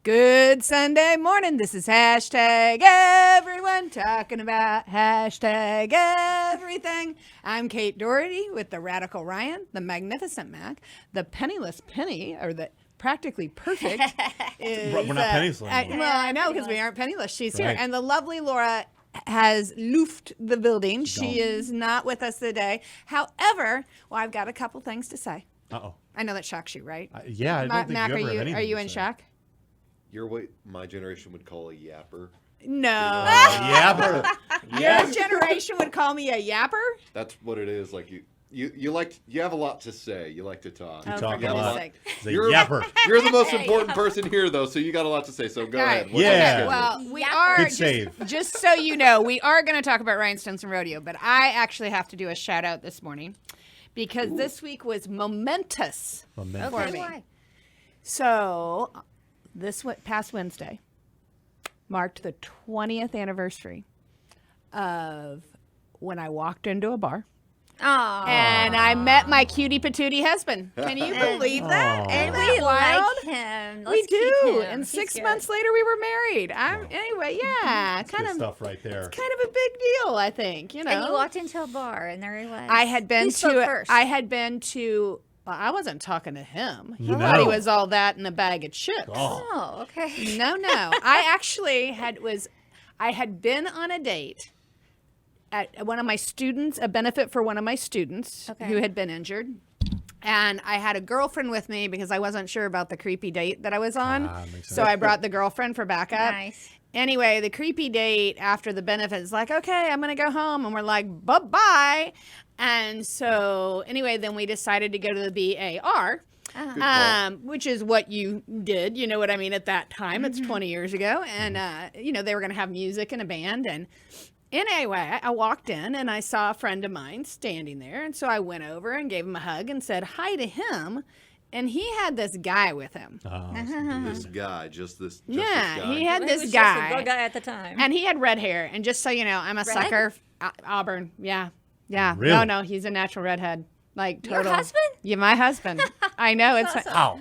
Good Sunday morning. This is hashtag everyone talking about hashtag everything. I'm Kate Doherty with the Radical Ryan, the Magnificent Mac, the Penniless Penny, or the Practically Perfect. We're not penniless anymore. Well, I know because we aren't penniless. She's here. Right. And the lovely Laura has loofed the building. She is not with us today. However, well, I've got a couple things to say. Uh-oh. I know that shocks you, right? Yeah, I don't think Mac, you ever are have you anything to in say. shock? You're what my generation would call a yapper. No. Yapper. Your generation would call me a yapper? That's what it is. Like you have a lot to say. You like to talk. You Oh, talk for a lot. goodness sake. It's a You're- yapper. You're the most important person here, though, so you got a lot to say. So go All ahead. right. What's Yeah. Okay, on well, we Yapper. are, Good save. just so you know, we are going to talk about Rhinest Rodeo, but I actually have to do a shout out this morning because this week was momentous Momentum. for Okay, me. why? So, this past Wednesday marked the 20th anniversary of when I walked into a bar Aw. and I met my cutie patootie husband. Can you believe that? Aw. And Isn't we that wild? like him. We Let's keep do. him. And He's 6 good. months later, we were married. Anyway, yeah, Good kind of stuff right there. kind of a big deal, I think. You know, And you walked into a bar, and there he was. I had been Who spoke to. first? I had been to. Well, I wasn't talking to him. He No. thought he was all that in a bag of chips. Oh. Oh, okay. No. I actually I had been on a date at one of my students, a benefit for one of my students Okay. who had been injured. And I had a girlfriend with me because I wasn't sure about the creepy date that I was on. Makes So sense. I brought the girlfriend for backup. Nice. Anyway, the creepy date after the benefit is like, okay, I'm going to go home. And we're like, bye-bye. And so anyway, then we decided to go to the BAR. Uh-huh. Good call. Which is what you did, you know what I mean, at that time. It's 20 years ago. And, they were going to have music and a band. And anyway, I walked in and I saw a friend of mine standing there. And so I went over and gave him a hug and said hi to him. And he had this guy with him. Oh, This guy, just this Yeah, this guy. he had He this was guy. just a good guy at the time. And he had red hair. And just so you know, I'm a Red? sucker. Auburn. Yeah. Really? No, he's a natural redhead. Like Your total. husband? Yeah, my husband. I know. It's Ow.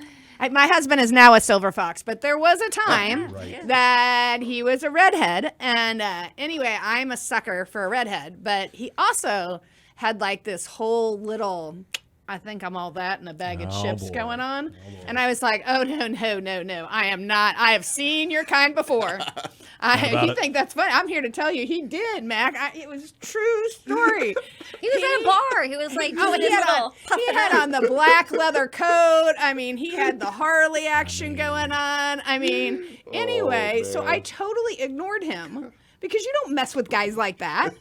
my husband is now a silver fox, but there was a time Right. that he was a redhead. And anyway, I'm a sucker for a redhead, but he also had like this whole little, I think I'm all that in a bag of Oh, chips boy. going on. Oh, boy. And I was like, oh, no. I am not. I have seen your kind before. about You it? think that's funny? I'm here to tell you he did, Mac. It was a true story. He was at a bar. He was like, Oh, doing he his had, little on, he had on the black leather coat. I mean, he had the Harley action going on. I mean, anyway, so man. I totally ignored him because you don't mess with guys like that.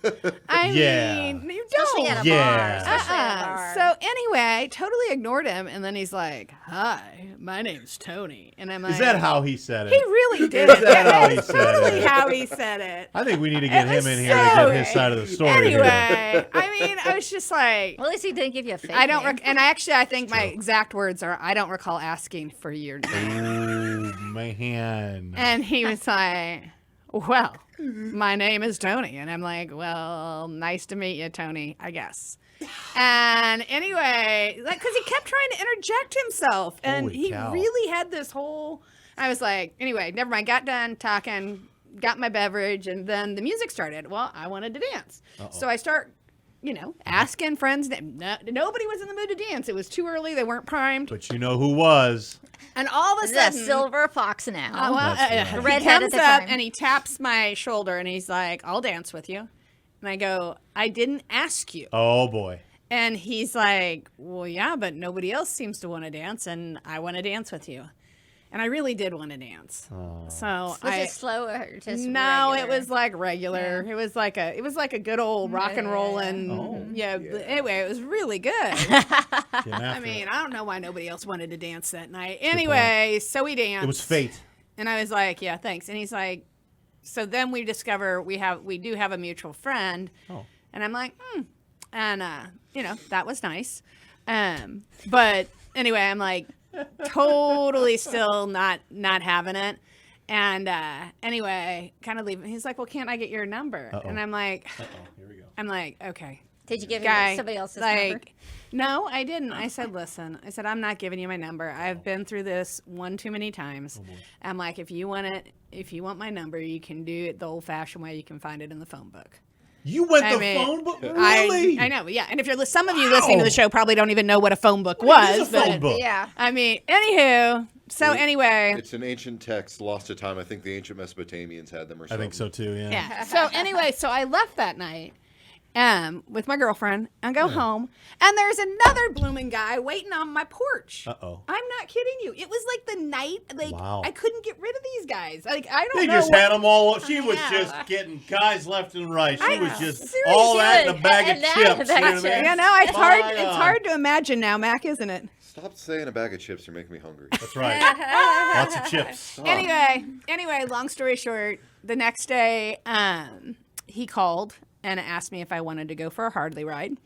I Yeah. mean, you Especially don't. at a Yeah. bar. Especially at a bar. So anyway, I totally ignored him, and then he's like, "Hi, my name's Tony," and I'm like, Is that how he said it? he really did? Is that how he That's said totally it? how he said it. I think we need to get It him was in here to so- get his side of the story here. Anyway, I mean, I was just like, Well, at least he didn't give you a fake I don't, name. and I think my exact words are, I don't recall asking for your name. Oh, man. And he was like, well, my name is Tony. And I'm like, well, nice to meet you, Tony, I guess. And anyway, like, because he kept trying to interject himself. And Holy he cow. really had this whole, I was like, anyway, never mind, got done talking, got my beverage, and then the music started. Well, I wanted to dance. So I start, asking friends. Nobody was in the mood to dance. It was too early. They weren't primed. But you know who was? And all of a This is a sudden, silver fox now. That's right. he Redhead comes at the up time. and he taps my shoulder and he's like, I'll dance with you. And I go, I didn't ask you. Oh, boy. And he's like, well, yeah, but nobody else seems to want to dance and I want to dance with you. And I really did want to dance. So Was it slow or just no, regular? it was like regular. It was like a good old rock and roll and anyway, it was really good. Getting after I mean, it. I don't know why nobody else wanted to dance that night. Anyway, so we danced. It was fate. And I was like, yeah, thanks. And he's like, so then we discover we do have a mutual friend. Oh. And I'm like, And, that was nice. But anyway, I'm like totally still not having it. And anyway, kind of leaving. He's like, well, can't I get your number? Uh-oh. And I'm like, Uh-oh. Here we go. I'm like, okay. Did you give guy, him somebody else's number? No, I didn't. I said, listen, I said, I'm not giving you my number. I've been through this one too many times. I'm like, if you want my number, you can do it the old-fashioned way. You can find it in the phone book. You went I the mean, phone book? Really? I know, yeah. And if you're some of you listening to the show probably don't even know what a phone book was. What is a phone book? Yeah. I mean, anywho. So anyway. It's an ancient text lost to time. I think the ancient Mesopotamians had them or I something. think so too, yeah. Yeah. So anyway, so I left that night with my girlfriend and go home, and there's another blooming guy waiting on my porch. Uh-oh. I'm not kidding you. It was like the night, Wow. I couldn't get rid of these guys. Like I don't They know. just had them all. She was Yeah. just getting guys left and right. She was just seriously all that in a did. bag And of that chips. in a bag you of know what I mean? Yeah, no, it's hard. My It's God. hard to imagine now, Mac, isn't it? Stop saying a bag of chips. You're making me hungry. That's right. Lots of chips. Stop. Anyway, long story short, the next day, he called and asked me if I wanted to go for a Harley ride.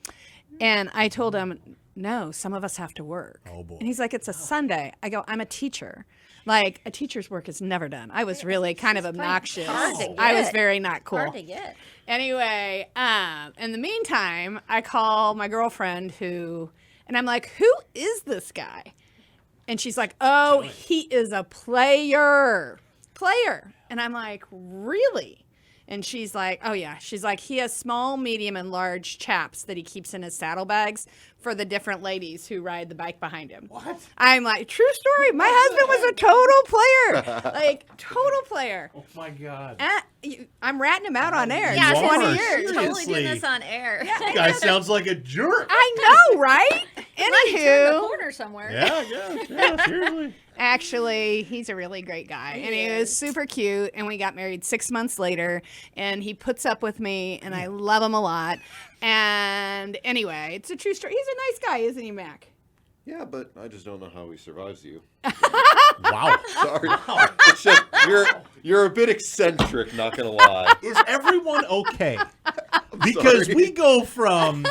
And I told him, no, some of us have to work. Oh, boy. And he's like, it's a Sunday. I go, I'm a teacher. Like, a teacher's work is never done. I was really kind of obnoxious. hard to I was get. very not cool. Hard to get. Anyway, in the meantime, I call my girlfriend and I'm like, who is this guy? And she's like, oh, he is a player. And I'm like, really? And she's like, oh, yeah. She's like, he has small, medium, and large chaps that he keeps in his saddlebags for the different ladies who ride the bike behind him. What? I'm like, true story. My husband was a total player. Like, total player. Oh, my God. I'm ratting him out on air. Yeah, You 20 are. years. Totally Seriously. doing this on air. This guy sounds like a jerk. I know, right? Turn the Anywho, corner somewhere. Yeah, seriously. actually, he's a really great guy. And he was super cute. And we got married 6 months later. And he puts up with me. And I love him a lot. And anyway, it's a true story. He's a nice guy, isn't he, Mac? Yeah, but I just don't know how he survives you. Wow. Sorry. It's just, you're a bit eccentric, not going to lie. Is everyone okay? Because sorry. we go from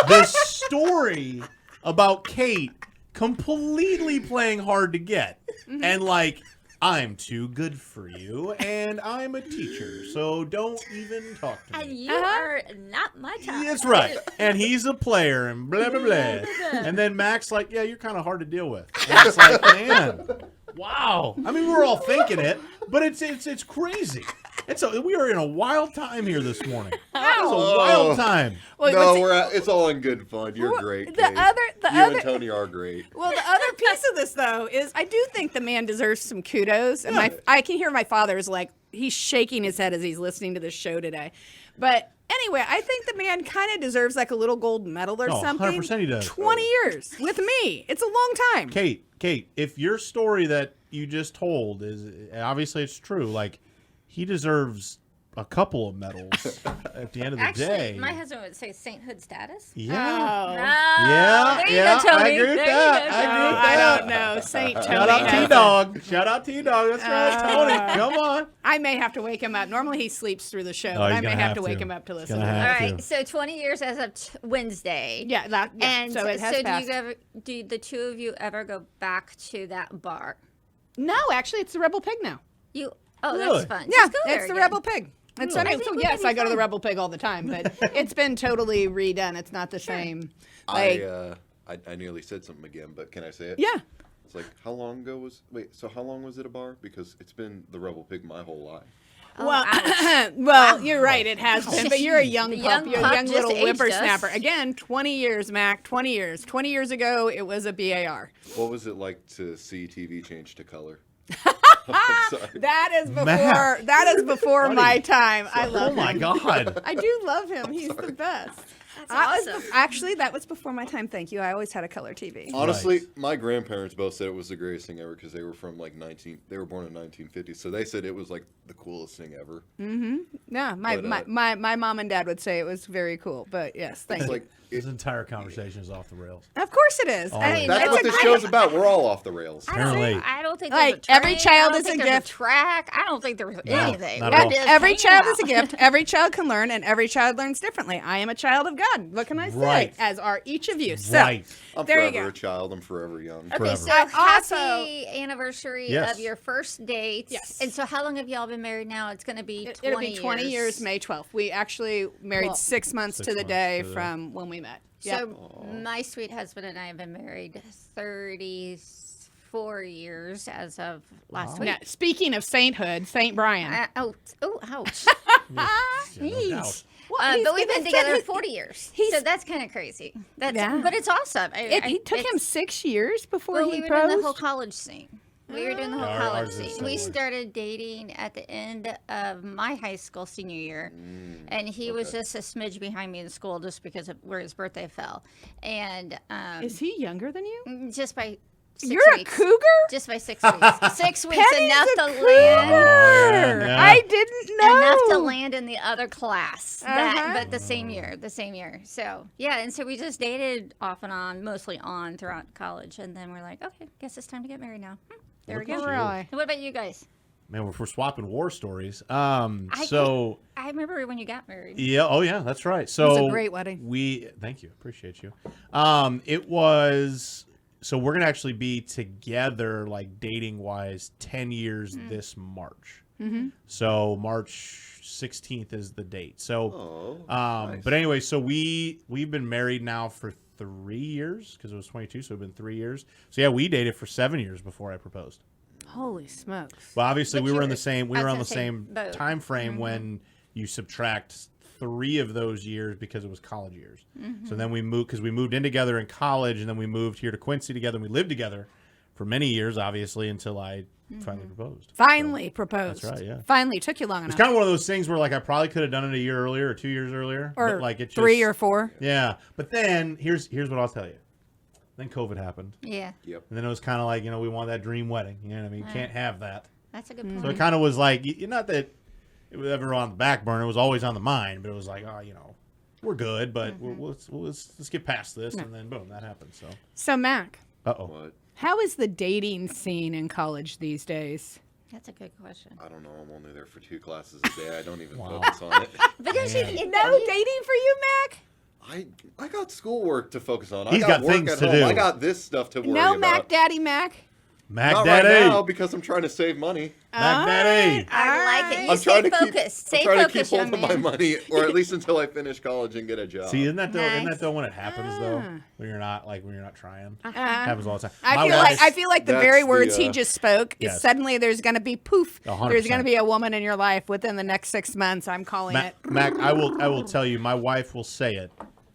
this story about Kate completely playing hard to get and like, I'm too good for you and I'm a teacher, so don't even talk to And me. you are not my type. That's right. And he's a player and blah, blah, blah. And then Mac's like, yeah, you're kind of hard to deal with. And it's like, man, wow. I mean, we're all thinking it, but it's crazy. We are in a wild time here this morning. It's a wild time. Well, No, it's all in good fun. You're Well, great, the Kate. other- you and Tony are great. Well, the other piece of this, though, is I do think the man deserves some kudos. And I can hear my father's like, he's shaking his head as he's listening to this show today. But anyway, I think the man kind of deserves like a little gold medal or Oh, something. 100% he does. 20 years with me. It's a long time. Kate, if your story that you just told is obviously it's true, like he deserves a couple of medals at the end of the Actually, day. my husband would say sainthood status. Yeah. Oh. Yeah, There you yeah, go, Tony. I agree with There that. you go, I agree Tony. with I that. don't know. Saint Tony. Shout out has- T-Dog. Shout out T-Dog. That's right, Tony. Come on. I may have to wake him up. Normally he sleeps through the show, Oh, but he's I may gonna have have to wake to. him up to He's listen to gonna that. have All to. right, so 20 years as of Wednesday. Yeah, And so it has passed. do the two of you ever go back to that bar? No, actually, it's the Rebel Pig now. Really? That's fun. Yeah, Just go there it's the again. Rebel Pig. It's Really? I I mean, think so we yes, can I be go to the fun. Rebel Pig all the time, but it's been totally redone. It's not the same. Like, I nearly said something again, but can I say it? yeah. It's like, how long was it a bar? Because it's been the Rebel Pig my whole life. Oh, Well, ouch. well, you're right. It has been, but you're a young The pup. young You're a pup young just little aged whippersnapper. us. Again, 20 years, Mac. 20 years. 20 years ago, it was a BAR. What was it like to see TV change to color? I'm sorry. That is before. Mac. That is before Buddy. my time. I love Oh my him. God. I do love him. He's the best. That's awesome. Actually, that was before my time. Thank you. I always had a color TV. Honestly, Right. my grandparents both said it was the greatest thing ever because they were from like they were born in 1950, so they said it was like the coolest thing ever. Yeah, my But, my mom and dad would say it was very cool. But yes, thank It's you. like This entire conversation is off the rails. Of course it is. All I of mean, it. that's it's what a this great- show's about. We're all off the rails. Apparently. I don't think Like, there's a every train, child I don't is think a there's gift. track. I don't think there's anything. not at all. We're just Every hanging child out. is a gift. Every child can learn, and every child learns differently. I am a child of God. done. What can I say? Right. As are each of you. So Right. I'm there you forever go. a child. I'm forever young. Okay, Forever. so Also- happy anniversary Yes. of your first date. Yes. And so how long have y'all been married now? It's going to be 20 It'll be 20 years May 12th. We actually married Cool. 6 months 6 to the months day to the day. from when we met. Yep. So my sweet husband and I have been married 34 years as of last week. Now, speaking of sainthood, Saint Brian. Ouch. Yeah, no Jeez. doubt. But we've been together he- 40 years. he's- So that's kind of crazy. That's, Yeah. But it's awesome. It took him 6 years before Well, he we were doing the whole proposed. college scene. We were doing the whole Yeah, college ours is scene. We similar. started dating at the end of my high school senior year, and he was just a smidge behind me in school just because of where his birthday fell, and Is he younger than you? just by 6 You're weeks. a cougar? Just by 6 weeks. 6 weeks Penny's enough a to cougar. land. yeah. I didn't know. Enough to land in the other class, Uh-huh. but the same year. So yeah, and so we just dated off and on, mostly on throughout college, and then we're like, okay, guess it's time to get married now. There we Look go. at you. Really? What about you guys? Man, we're swapping war stories. I remember when you got married. Yeah. Oh, yeah. That's right. So was a great wedding. Thank you. Appreciate you. It was. So we're gonna actually be together, like dating wise, 10 years this March. Mm-hmm. So March 16th is the date. So, Nice. but anyway, so we've been married now for 3 years because it was 22, so it's been 3 years. So yeah, we dated for 7 years before I proposed. Holy smokes. Well, obviously But we were you in the were- same I was on gonna the say same both. time frame when you subtract 3 of those years because it was college years. So then we moved because we moved in together in college, and then we moved here to Quincy together, and we lived together for many years, obviously, until I finally proposed. Finally proposed. That's right, yeah. Finally took you long It's enough. kind of one of those things where like I probably could have done it a year earlier or 2 years earlier, Or but like it just, 3 or 4. yeah. But then here's what I'll tell you. Then COVID happened, Yeah, Yep. and then it was kind of like we want that dream wedding. You know what I mean? Can't have that. that's a good point. So it kind of was like, not that it was ever on the back burner. It was always on the mind, but it was like, we're good, but let's get past this. And then boom, that happened. So, So, Mac, uh-oh. What? how is the dating scene in college these days? That's a good question. I don't know. I'm only there for 2 classes a day. I don't even Wow. focus on it. But don't you, No dating for you, Mac? I got schoolwork to focus on. He's I got got work things at to home. do. I got this stuff to worry No, about. Mac Daddy Mac. Mac Not Daddy. right now because I'm trying to save money. Mac Daddy. I like it. You I'm stay trying to keep. focused. I'm Stay trying to keep focused, young hold of my man. money, or at least until I finish college and get a job. See, isn't that Nice. though when it happens though? When you're not trying. Uh-huh. Happens all the time. I My feel like wife- the That's very the, words he uh, just spoke is Yes. suddenly there's going to be poof. 100%. There's going to be a woman in your life within the next 6 months. I'm calling it. Mac, I will tell you, my wife will say it.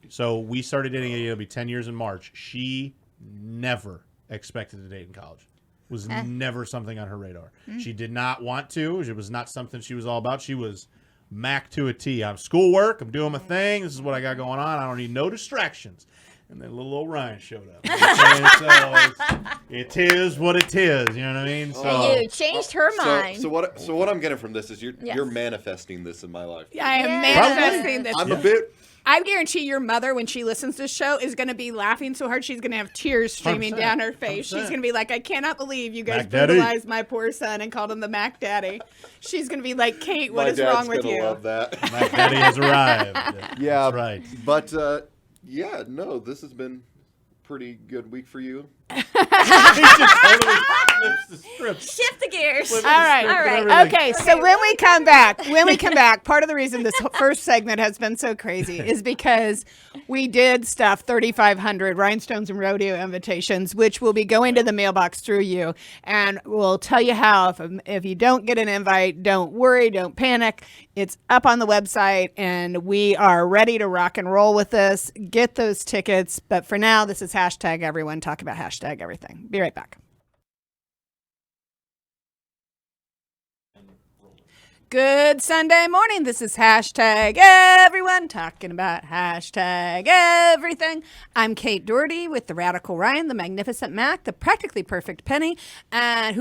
So we started dating, it'll be 10 years in March. She never expected to date in college. Was never something on her radar. She did not want to. It was not something she was all about. She was Mac to a T. I'm schoolwork. I'm doing my thing. This is what I got going on. I don't need no distractions. And then little old Ryan showed up. And so it is what it is. You know what I mean? So And you changed her mind. So what I'm getting from this is Yes. you're manifesting this in my life. I am Yeah. manifesting this. I'm a bit. I guarantee your mother, when she listens to this show, is going to be laughing so hard she's going to have tears streaming 100%, down her face. She's 100%. going to be like, I cannot believe you guys Mac Daddy. brutalized my poor son and called him the Mac Daddy. She's going to be like, Kate, what My is dad's wrong with gonna you? love that. Mac Daddy has arrived. Yeah, That's right. But yeah, no, this has been a pretty good week for you. He just totally flips the script. Shift the gears. All right. All right. Everything. Okay, so when we come back, part of the reason this first segment has been so crazy is because we did stuff 3,500 Rhinestones and Rodeo invitations, which will be going to the mailbox through you. And we'll tell you how. If you don't get an invite, don't worry, don't panic. It's up on the website, and we are ready to rock and roll with this. Get those tickets. But for now, this is hashtag everyone. Talk about hashtag everything. Be right back. Good Sunday morning. This is hashtag everyone talking about hashtag everything. I'm Kate Doherty with the Radical Ryan, the Magnificent Mac, the Practically Perfect Penny, and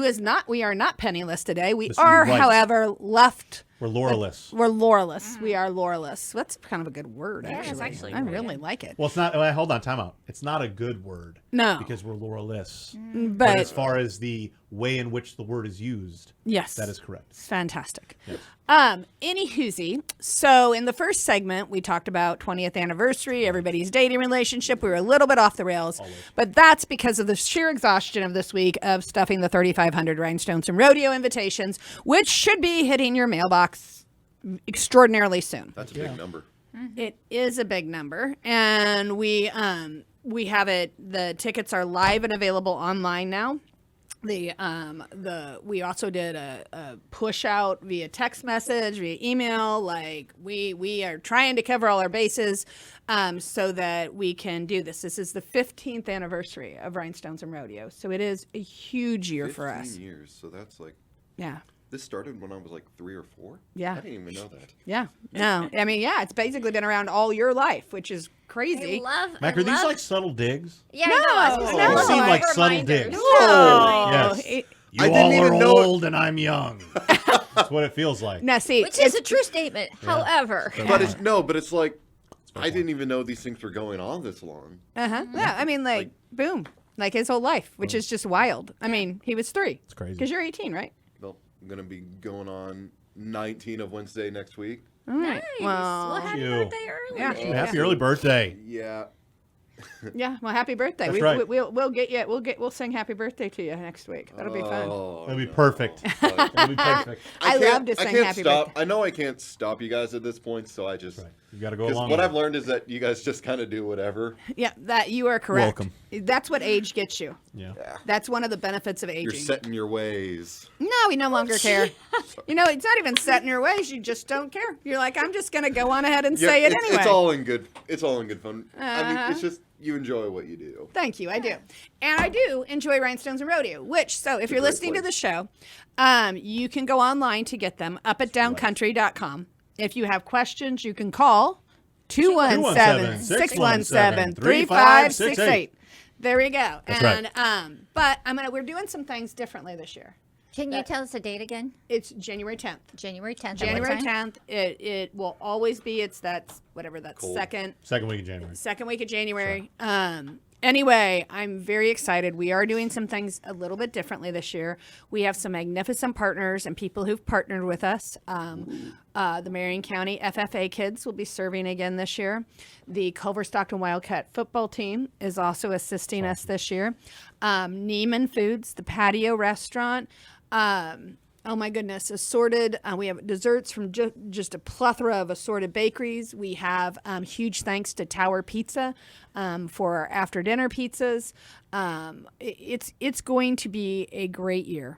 we are not penniless today. We This is are, right. however, left. We're laurelless. We're laurelless. We are laurelless. That's kind of a good word, Yeah, actually. it's actually I pretty really like it. Well, it's not. Hold on, time out. It's not a good word. No. Because we're laurelless. But But as far as the way in which the word is used, yes, that is correct. it's fantastic. Yes. Anywhoosie, so in the first segment, we talked about 20th anniversary, everybody's dating relationship. We were a little bit off the rails, but that's because of the sheer exhaustion of this week of stuffing the 3,500 Rhinestones and Rodeo invitations, which should be hitting your mailbox extraordinarily soon. That's a big number. It is a big number, and we have it. The tickets are live and available online now. We also did a push out via text message, via email. Like we are trying to cover all our bases, so that we can do this. This is the 15th anniversary of Rhinestones and Rodeo, so it is a huge year for us. 15 years, so that's like. Yeah. This started when I was like 3 or 4? Yeah. I didn't even know that. Yeah. No. I mean, yeah, it's basically been around all your life, which is crazy. Mac, are these like subtle digs? Yeah, No, I know. no. They seem like subtle Reminders. digs. No. Yes. You I didn't all even are know it. old and I'm young. That's what it feels like. Now, see, Which is a true statement. However, But it's like I didn't even know these things were going on this long. Yeah, I mean, like, boom, like his whole life, which is just wild. I mean, he was 3. It's crazy. Because you're 18, right? Well, I'm gonna be going on 19 of Wednesday next week. All right. nice. Well, happy you. birthday early. Yeah. Happy early birthday. Yeah. Yeah. Well, happy birthday. That's right. We'll get you. We'll sing happy birthday to you next week. That'll be fun. That'll be perfect. That'll be perfect. I love to I sing can't happy stop. birthday. I know I can't stop you guys at this point, so I just. Right. You got to go Because along what with I've it. learned is that you guys just kind of do whatever. Yeah, that you are correct. Welcome. That's what age gets you. Yeah. That's one of the benefits of You're aging. set in your ways. No, we no longer care. You know, it's not even set in your ways. You just don't care. You're like, I'm just going to go on ahead and say it it's, anyway. It's all in good. It's all in good fun. I mean, Uh-huh. it's just you enjoy what you do. Thank you. I do. And I do enjoy Rhinestones and Rodeo, which, so if you're great listening to the place. show, you can go online to get them up at downcountry.com. If you have questions, you can call 217-617-3568. There we go. That's and right. but we're doing some things differently this year. Can you tell us the date again? It's January 10th. January 10th. January 10th. It will always be. That's Cool. second Second week of January. second week of January. Anyway, I'm very excited. We are doing some things a little bit differently this year. We have some magnificent partners and people who've partnered with us. The Marion County FFA kids will be serving again this year. The Culver Stockton Wildcat football team is also assisting us this year. Neiman Foods, the patio restaurant. Oh my goodness, assorted. We have desserts from just a plethora of assorted bakeries. We have huge thanks to Tower Pizza for our after dinner pizzas. It's going to be a great year.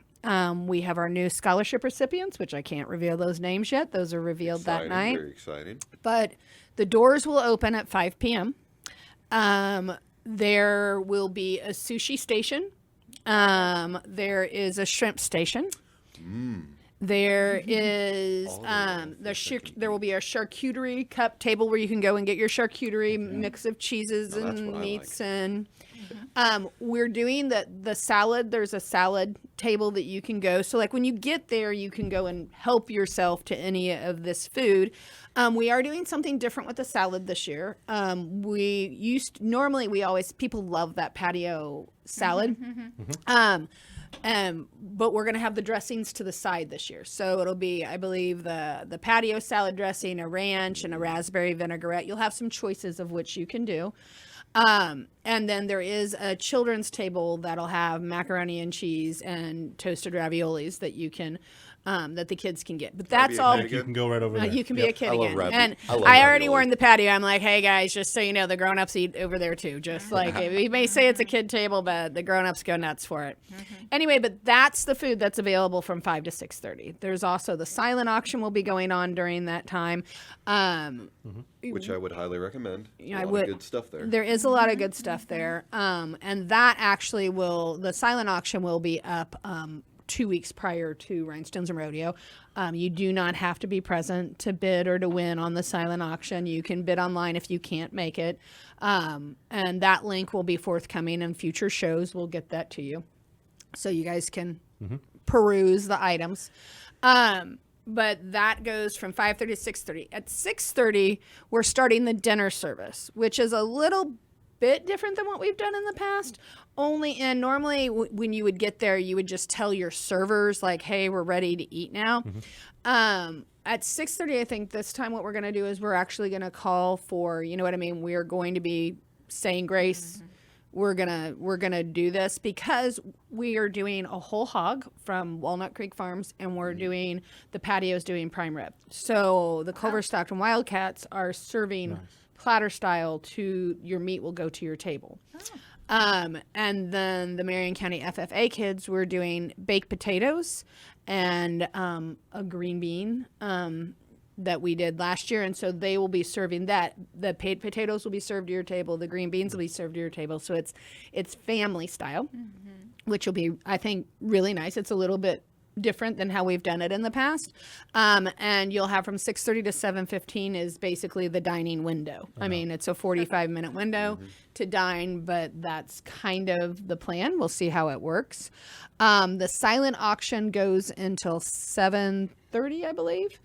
We have our new scholarship recipients, which I can't reveal those names yet. Those are revealed that night. Very exciting. But the doors will open at 5 p.m. There will be a sushi station. There is a shrimp station. There is there will be a charcuterie cup table where you can go and get your charcuterie mix of cheeses that's and what I meats and we're doing the salad. There's a salad table that you can go. So like when you get there, you can go and help yourself to any of this food. We are doing something different with the salad this year. People love that patio salad. But we're going to have the dressings to the side this year. So it'll be, I believe, the patio salad dressing, a ranch, and a raspberry vinaigrette. You'll have some choices of which you can do. And then there is a children's table that'll have macaroni and cheese and toasted raviolis that you can, that the kids can get. But that's be a all. kid You can go right over there. You can be a kid I love again. ravi- And I love I already ravioli. warned the patio. I'm like, hey guys, just so you know, the grown-ups eat over there too. Just like, we may say it's a kid table, but the grown-ups go nuts for it. Anyway, but that's the food that's available from 5 to 6:30. There's also the silent auction will be going on during that time. Which I would highly recommend. Yeah, A I lot would. of good stuff there. There is a lot of good stuff there. And that actually the silent auction will be up 2 weeks prior to Rhinestones and Rodeo. You do not have to be present to bid or to win on the silent auction. You can bid online if you can't make it. And that link will be forthcoming in future shows. We'll get that to you so you guys can peruse the items. But that goes from 5:30 to 6:30. At 6:30, we're starting the dinner service, which is a little bit different than what we've done in the past. Normally when you would get there, you would just tell your servers like, "Hey, we're ready to eat now." At 6:30, I think this time what we're going to do is we're actually going to call for, you know what I mean? We're going to be saying grace. We're gonna do this because we are doing a whole hog from Walnut Creek Farms, and we're doing the patios doing prime rib. So the Culver Stockton Wildcats are serving platter style to your meat will go to your table. And then the Marion County FFA kids, we're doing baked potatoes and a green bean that we did last year, and so they will be serving that. The baked potatoes will be served to your table. The green beans will be served to your table. So it's family style, which will be, I think, really nice. It's a little bit different than how we've done it in the past. And you'll have from 6:30 to 7:15 is basically the dining window. I mean, it's a 45-minute window to dine, but that's kind of the plan. We'll see how it works. The silent auction goes until 7:30, I believe.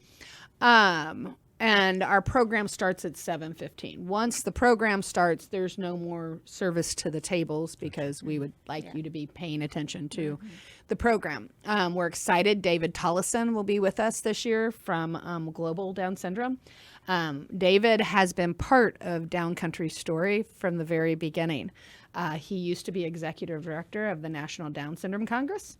And our program starts at 7:15. Once the program starts, there's no more service to the tables because we would like you to be paying attention to the program. We're excited. David Tollison will be with us this year from Global Down Syndrome. David has been part of Down Country Story from the very beginning. He used to be executive director of the National Down Syndrome Congress.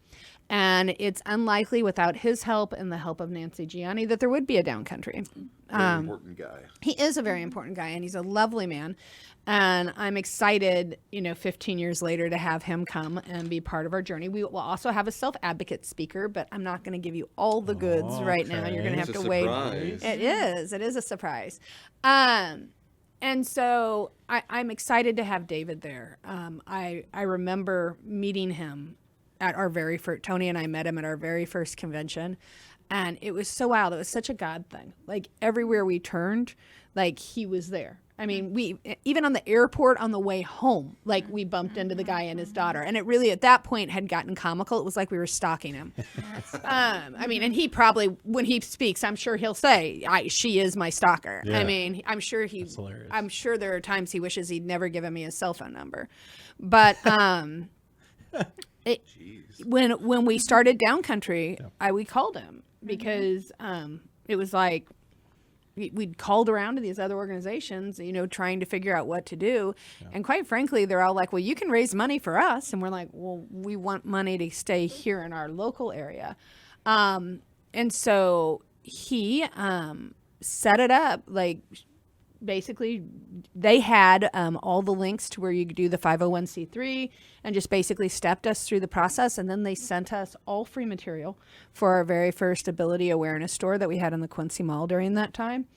And it's unlikely without his help and the help of Nancy Gianni that there would be a Down Country. Very important guy. He is a very important guy, and he's a lovely man. And I'm excited, 15 years later to have him come and be part of our journey. We will also have a self-advocate speaker, but I'm not going to give you all the goods right now. You're going to have to wait. It is a surprise. And so I'm excited to have David there. I remember meeting him at our very first, Tony and I met him at our very first convention. And it was so wild. It was such a God thing. Like everywhere we turned, like he was there. I mean, we, even on the airport on the way home, like we bumped into the guy and his daughter. And it really, at that point, had gotten comical. It was like we were stalking him. I mean, and he probably, when he speaks, I'm sure he'll say, she is my stalker. Yeah. I mean, I'm sure hilarious. I'm sure there are times he wishes he'd never given me his cell phone number. But, when we started Down Country, we called him because it was like we'd called around to these other organizations, trying to figure out what to do. And quite frankly, they're all like, well, you can raise money for us. And we're like, well, we want money to stay here in our local area. And so he set it up like basically they had all the links to where you could do the 501c3 and just basically stepped us through the process. And then they sent us all free material for our very first ability awareness store that we had in the Quincy Mall during that time.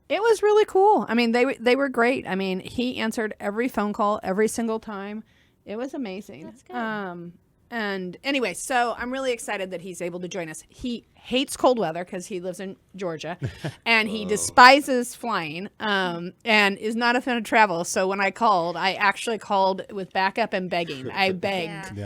It was really cool. I mean, they were great. I mean, he answered every phone call every single time. It was amazing. That's good. And anyway, so I'm really excited that he's able to join us. He hates cold weather because he lives in Georgia, and he despises flying, and is not a fan of travel. So when I called, I actually called with backup and begging. I begged,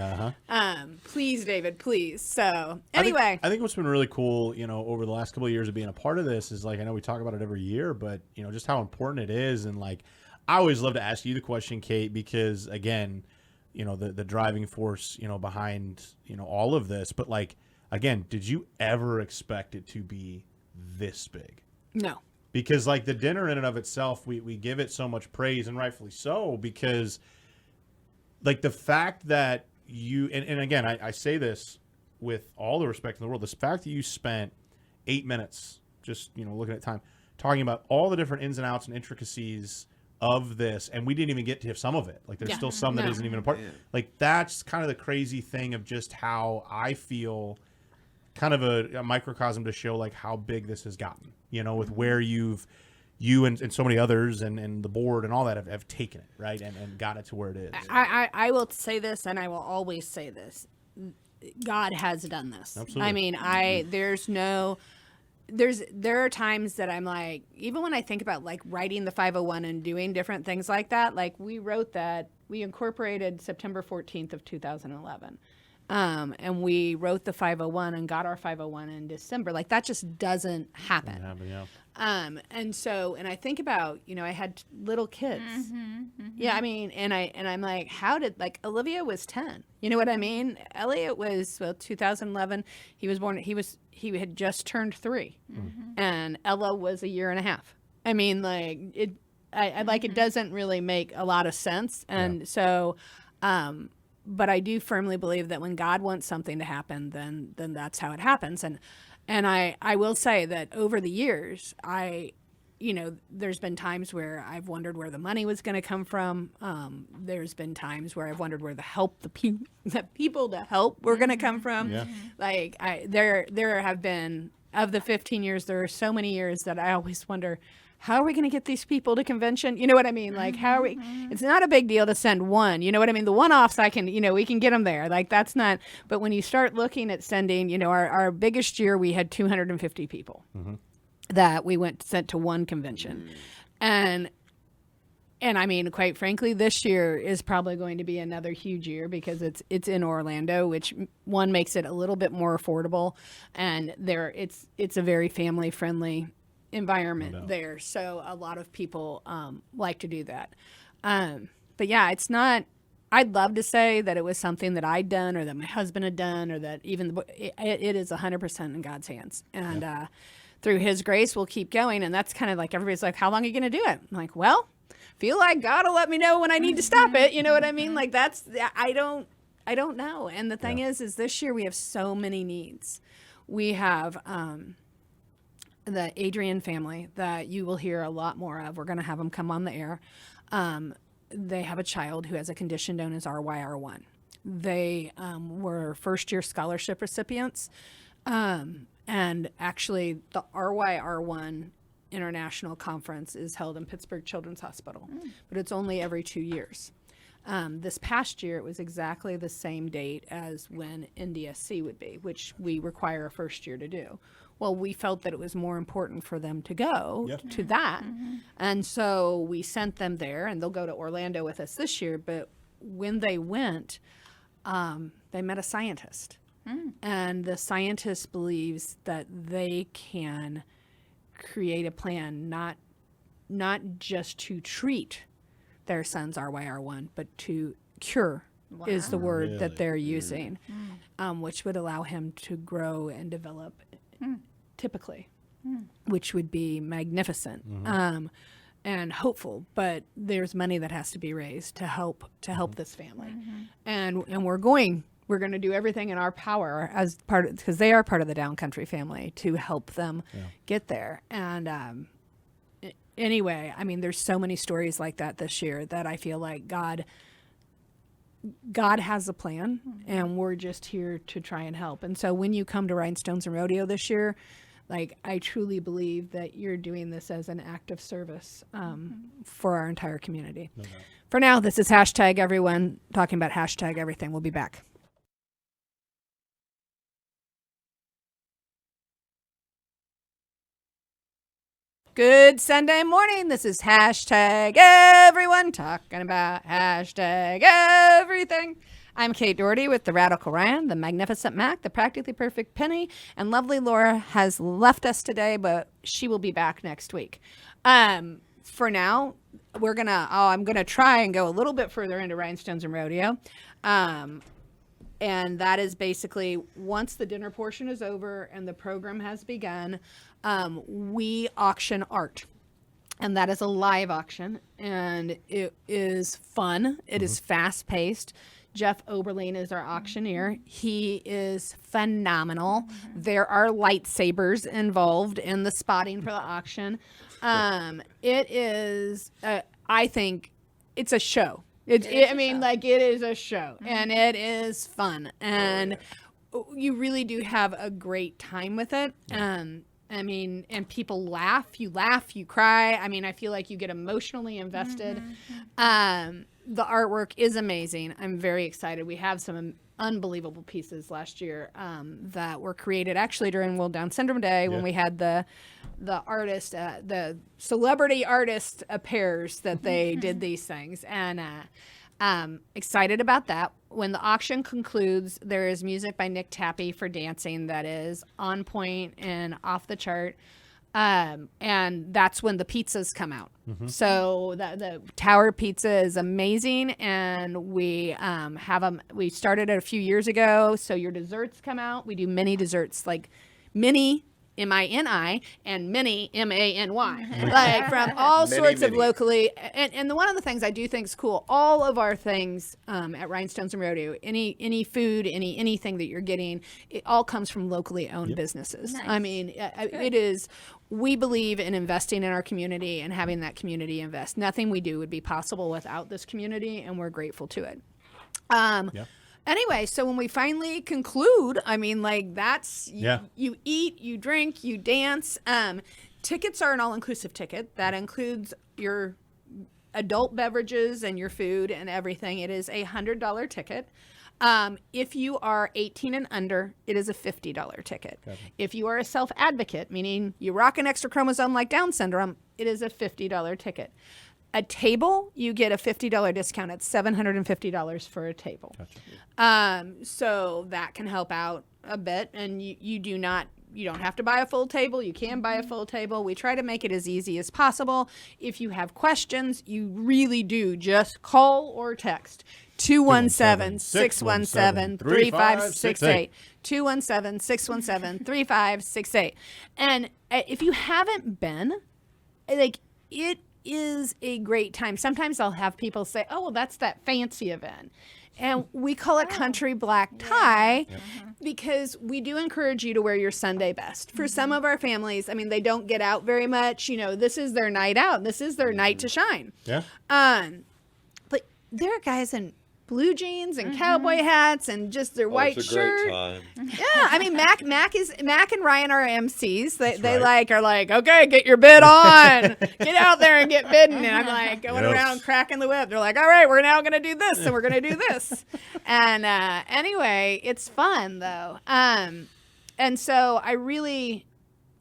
please, David, please. So anyway, I think what's been really cool, over the last couple of years of being a part of this is like, I know we talk about it every year, but just how important it is. And like, I always love to ask you the question, Kate, because again, the driving force, behind, all of this. But like, again, did you ever expect it to be this big? No. Because like the dinner in and of itself, we give it so much praise, and rightfully so, because like the fact that you, and again, I say this with all the respect in the world, this fact that you spent 8 minutes just, looking at time, talking about all the different ins and outs and intricacies of this, and we didn't even get to some of it. Like there's still some that isn't even a part. Like that's kind of the crazy thing of just how I feel, kind of a microcosm to show like how big this has gotten, with where you and so many others and the board and all that have taken it, right, and got it to where it is. I will say this, and I will always say this. God has done this. Absolutely. I mean, there are times that I'm like, even when I think about like writing the 501 and doing different things like that, like we wrote that, we incorporated September 14th of 2011. and we wrote the 501 and got our 501 in December. Like that just doesn't happen. And I think about, I had little kids. Yeah, I mean, and I'm like, how did, like, Olivia was 10. You know what I mean? Elliot was 2011. He was born. He had just turned 3, and Ella was a year and a half. I mean, like it. I like it doesn't really make a lot of sense, and so. But I do firmly believe that when God wants something to happen, then that's how it happens. And I will say that over the years, there's been times where I've wondered where the money was going to come from. There's been times where I've wondered where the people to help were going to come from. Yeah. Like there have been, of the 15 years, there are so many years that I always wonder, how are we going to get these people to convention? You know what I mean? Like, how are we? It's not a big deal to send one. You know what I mean? The one-offs, we can get them there. Like, that's not. But when you start looking at sending, our biggest year, we had 250 people that we sent to one convention. And I mean, quite frankly, this year is probably going to be another huge year because it's in Orlando, which one makes it a little bit more affordable. And it's a very family-friendly environment there, so a lot of people like to do that, but yeah, it's not. I'd love to say that it was something that I'd done or that my husband had done or that even it is 100% in God's hands, and through His grace we'll keep going. And that's kind of like, everybody's like, how long are you gonna do it? I'm like, well, feel like God will let me know when I need to stop it. You know what I mean? Like that's, I don't know. And the thing is this year we have so many needs. We have the Adrian family that you will hear a lot more of. We're going to have them come on the air. They have a child who has a condition known as RYR1. They were first-year scholarship recipients. And actually, the RYR1 International Conference is held in Pittsburgh Children's Hospital, but it's only every 2 years. This past year, it was exactly the same date as when NDSC would be, which we require a first year to do. Well, we felt that it was more important for them to go to that. And so we sent them there, and they'll go to Orlando with us this year. But when they went, they met a scientist. And the scientist believes that they can create a plan, not just to treat their son's RYR1, but to cure is the word that they're using, which would allow him to grow and develop typically, which would be magnificent and hopeful. But there's money that has to be raised to help this family, and we're going to do everything in our power as part of, because they are part of the Downcountry family, to help them get there. And anyway, I mean, there's so many stories like that this year that I feel like God has a plan, and we're just here to try and help. And so when you come to Rhinestones and Rodeo this year, like, I truly believe that you're doing this as an act of service for our entire community. For now, this is Hashtag Everyone, talking about Hashtag Everything. We'll be back. Good Sunday morning. This is Hashtag Everyone, talking about Hashtag Everything. I'm Kate Doherty with the Radical Ryan, the Magnificent Mac, the Practically Perfect Penny, and lovely Laura has left us today, but she will be back next week. For now, I'm gonna try and go a little bit further into Rhinestones and Rodeo. And that is basically, once the dinner portion is over and the program has begun, we auction art. And that is a live auction, and it is fun. It is fast-paced. Jeff Oberlin is our auctioneer. He is phenomenal. There are lightsabers involved in the spotting for the auction. It is, I think, it's a show. It is a show, and it is fun, and you really do have a great time with it. I mean, and people laugh, you cry. I mean, I feel like you get emotionally invested. The artwork is amazing. I'm very excited. We have some unbelievable pieces last year that were created actually during World Down Syndrome Day when we had the artist, the celebrity artist pairs that they did these things. And Excited about that. When the auction concludes, there is music by Nick Tappy for dancing that is on point and off the chart. And that's when the pizzas come out. So the Tower Pizza is amazing, and we have them. We started it a few years ago. So your desserts come out. We do mini desserts, like mini MINI and mini MANY, like from all sorts of locally. And one of the things I do think is cool, all of our things at Rhinestones and Rodeo, any food, anything that you're getting, it all comes from locally owned businesses. Nice. I mean, it is. We believe in investing in our community and having that community invest. Nothing we do would be possible without this community, and we're grateful to it. Anyway, so when we finally conclude, I mean, like that's, you eat, you drink, you dance. Tickets are an all-inclusive ticket. That includes your adult beverages and your food and everything. It is a $100 ticket. If you are 18 and under, it is a $50 ticket. Gotcha. If you are a self-advocate, meaning you rock an extra chromosome like Down syndrome, it is a $50 ticket. A table, you get a $50 discount. It's $750 for a table. Gotcha. So that can help out a bit. And you don't have to buy a full table. You can buy a full table. We try to make it as easy as possible. If you have questions, you really do just call or text 217-617-3568. 217-617-3568. And if you haven't been, like, it is a great time. Sometimes I'll have people say, oh, well, that's that fancy event. And we call it country black tie because we do encourage you to wear your Sunday best. For some of our families, I mean, they don't get out very much. You know, this is their night out. This is their night to shine. Yeah. But there are guys in blue jeans and cowboy hats and just their white shirt. Great time. Yeah, I mean Mac and Ryan are MCs. They are like, okay, get your bid on, get out there and get bidding. And I'm like going around cracking the whip. They're like, all right, we're now gonna do this and we're gonna do this. And anyway, it's fun though. And so I really,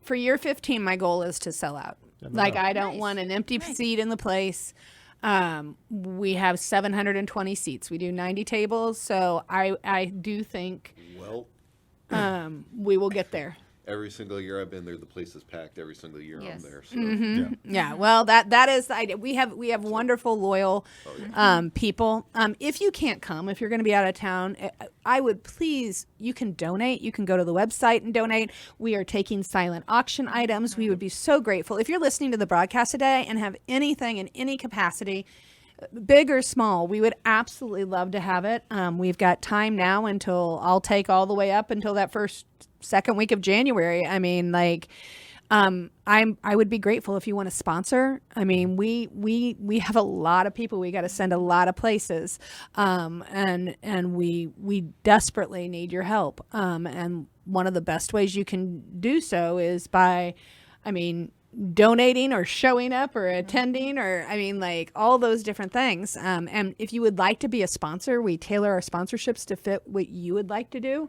for year 15, my goal is to sell out. Like I don't want an empty seat in the place. We have 720 seats. We do 90 tables, so I do think we will get there. Every single year I've been there, the place is packed. Every single year I'm there. So. Yeah. Well, that is the idea. We have wonderful, loyal people. If you can't come, if you're going to be out of town, I would please, you can donate. You can go to the website and donate. We are taking silent auction items. We would be so grateful. If you're listening to the broadcast today and have anything in any capacity, big or small, we would absolutely love to have it. We've got time now until I'll take all the way up until that second week of January. I mean, like, I would be grateful if you want to sponsor. I mean, we have a lot of people. We got to send a lot of places, and we desperately need your help. And one of the best ways you can do so is by, donating or showing up or attending or, like all those different things. And if you would like to be a sponsor, we tailor our sponsorships to fit what you would like to do.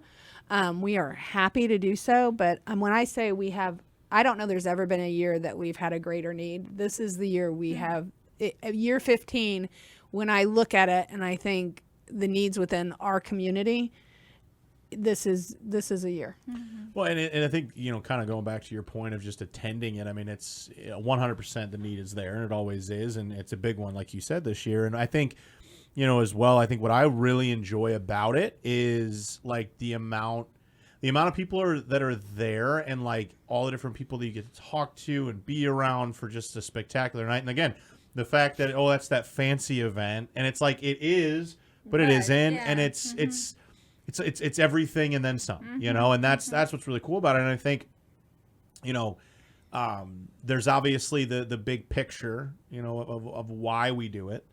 We are happy to do so. But when I say we have, I don't know there's ever been a year that we've had a greater need. This is the year we have, year 15, when I look at it and I think the needs within our community, this is a year. Well, and I think, kind of going back to your point of just attending it, it's 100% the need is there, and it always is, and it's a big one, like you said, this year. And I think, as well, I think what I really enjoy about it is like the amount of people that are there, and like all the different people that you get to talk to and be around for just a spectacular night. And again, the fact that, that's that fancy event, and it's like it is, but it isn't, and it's everything and then some, and that's what's really cool about it. And I think, there's obviously the big picture, of why we do it,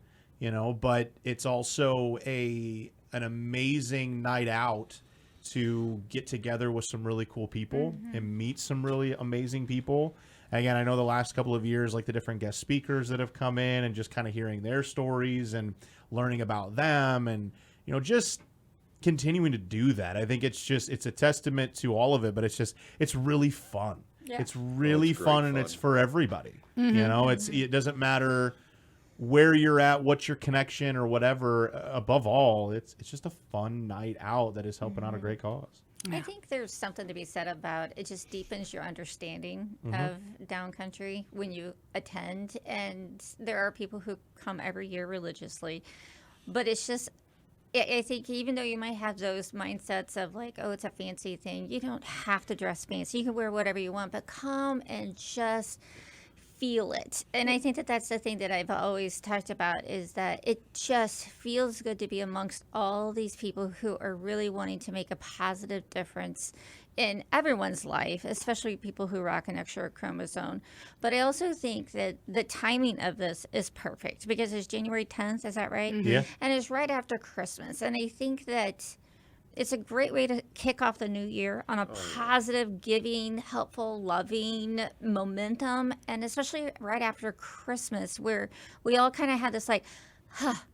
but it's also an amazing night out to get together with some really cool people and meet some really amazing people. Again, I know the last couple of years, like the different guest speakers that have come in and just kind of hearing their stories and learning about them and, just continuing to do that. I think it's a testament to all of it, but it's really fun. Yeah. It's really fun, and it's for everybody. It doesn't matter where you're at, what's your connection or whatever. Above all, it's just a fun night out that is helping out a great cause. I think there's something to be said about it. Just deepens your understanding of downcountry when you attend. And there are people who come every year religiously, but it's just, I think even though you might have those mindsets of like, oh, it's a fancy thing, you don't have to dress fancy. You can wear whatever you want, but come and just feel it. And I think that that's the thing that I've always talked about, is that it just feels good to be amongst all these people who are really wanting to make a positive difference in everyone's life, especially people who rock an extra chromosome. But I also think that the timing of this is perfect because it's January 10th, is that right? Yeah. And it's right after Christmas. And I think that it's a great way to kick off the new year on a positive, giving, helpful, loving momentum. And especially right after Christmas, where we all kind of had this like,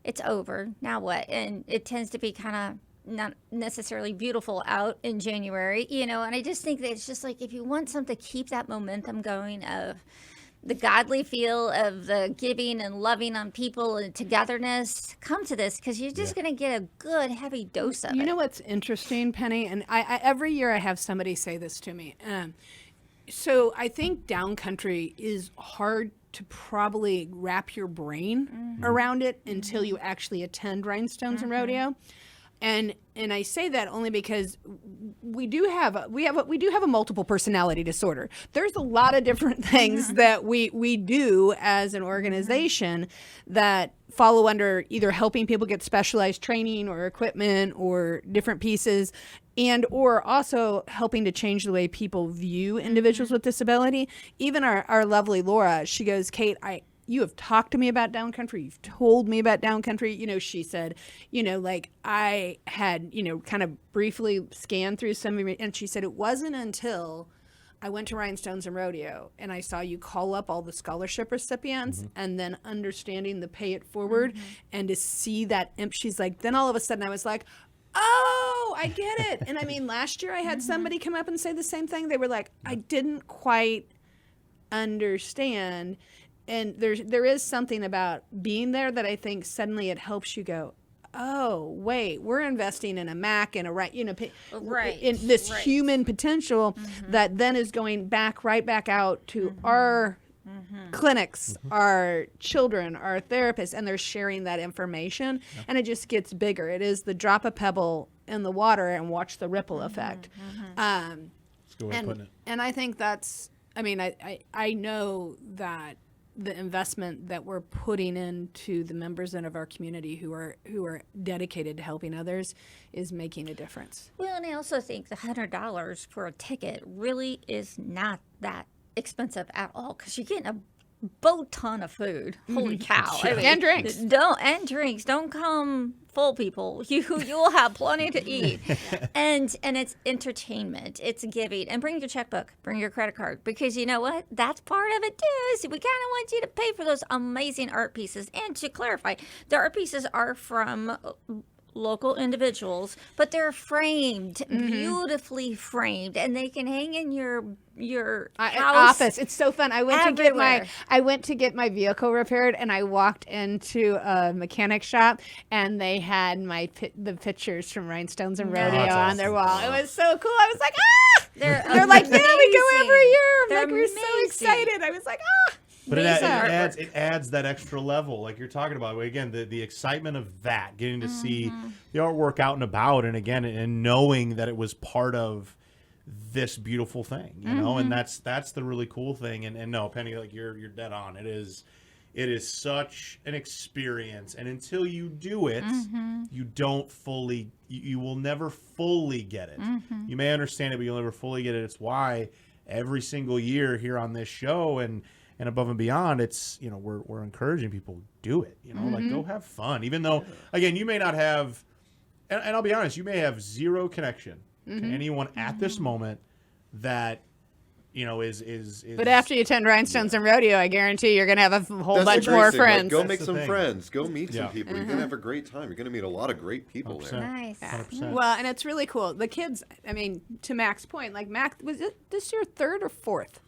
it's over, now what? And it tends to be kind of not necessarily beautiful out in January, and I just think that it's just like, if you want something to keep that momentum going of the godly feel of the giving and loving on people and togetherness, come to this, because you're just going to get a good heavy dose of it. You know what's interesting, Penny? And I every year I have somebody say this to me. So I think downcountry is hard to probably wrap your brain around it until you actually attend Rhinestones and Rodeo. And I say that only because we do have a multiple personality disorder. There's a lot of different things that we do as an organization that follow under either helping people get specialized training or equipment or different pieces, and or also helping to change the way people view individuals with disability. Even our lovely Laura, she goes, Kate, you have talked to me about downcountry. You've told me about downcountry. She said, like I had, kind of briefly scanned through some of it. And she said, it wasn't until I went to Rhinestones and Rodeo and I saw you call up all the scholarship recipients and then understanding the pay it forward and to see that she's like, then all of a sudden I was like, oh, I get it. And I mean, last year I had somebody come up and say the same thing. They were like, I didn't quite understand. And there is something about being there that I think suddenly it helps you go, oh, wait, we're investing in a Mac and in this human potential that then is going right back out to our clinics, our children, our therapists, and they're sharing that information, and it just gets bigger. It is the drop a pebble in the water and watch the ripple effect. That's a good way of putting it. And I think that's, I know that the investment that we're putting into the members of our community who are dedicated to helping others is making a difference. Well, and I also think the $100 for a ticket really is not that expensive at all, because you're getting a boat ton of food. Holy cow. And drinks. Don't come full, people. You'll have plenty to eat. And it's entertainment. It's giving. And bring your checkbook. Bring your credit card. Because you know what? That's part of it too. So we kind of want you to pay for those amazing art pieces. And to clarify, the art pieces are from local individuals, but they're framed, beautifully framed, and they can hang in your house office. It's so fun. I went to get my vehicle repaired, and I walked into a mechanic shop, and they had the pictures from Rhinestones and Rodeo on their wall. It was so cool. I was like, ah! They're like, yeah, we go every year. We're so excited. I was like, ah. But it adds that extra level, like you're talking about. Again, the excitement of that, getting to see the artwork out and about, and again, and knowing that it was part of this beautiful thing, you know, and that's the really cool thing. And no, Penny, like you're dead on. It is such an experience, and until you do it, you don't fully, you will never fully get it. You may understand it, but you'll never fully get it. It's why every single year here on this show and Above and Beyond, it's, we're encouraging people, do it, like go have fun. Even though, again, you may not have, and I'll be honest, you may have zero connection to anyone at this moment that, is. But after you attend Rhinestones and Rodeo, I guarantee you're going to have a whole bunch more friends. Go make some friends. Go meet some people. You're going to have a great time. You're going to meet a lot of great people 100%. there. Nice. 100%. Well, and it's really cool. The kids, to Mac's point, like Mac, was it this year third or fourth?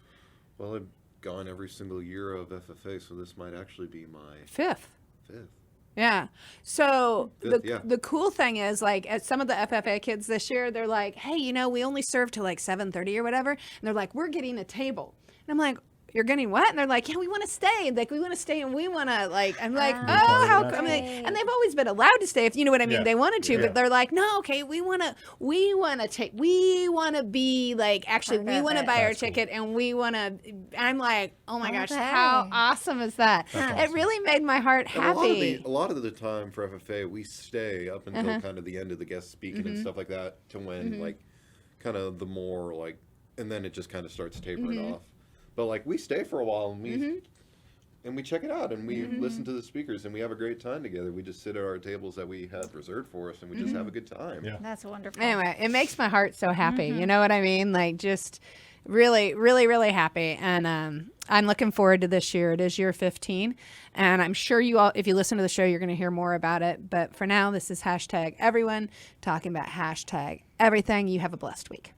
Well, gone every single year of FFA, so this might actually be my Fifth. fifth. Yeah. So Fifth, yeah. the cool thing is, like, at some of the FFA kids this year, they're like, hey, you know, we only serve till like 7:30 or whatever. And they're like, we're getting a table. And I'm like, you're getting what? And they're like, yeah, we want to stay. Like, we want to stay and we want to, like, I'm like, part oh, of how that. come? And they've always been allowed to stay if you know what I mean. Yeah. They wanted to, Yeah. but they're like, no, okay, we want to be like, actually, Part we of want to it. buy our That's cool. ticket and we want to, I'm like, oh my gosh, Okay. how awesome is that? That's It awesome. really made my heart And happy. a lot of the time for FFA, we stay up until kind of the end of the guest speaking and stuff like that, to when like kind of the more like, and then it just kind of starts tapering off. But like we stay for a while and we check it out and we listen to the speakers and we have a great time together. We just sit at our tables that we had reserved for us and we just have a good time. Yeah. That's wonderful. Anyway, it makes my heart so happy. You know what I mean? Like, just really, really, really happy. And I'm looking forward to this year. It is year 15. And I'm sure you all, if you listen to the show, you're going to hear more about it. But for now, this is #everyone talking about #everything. You have a blessed week.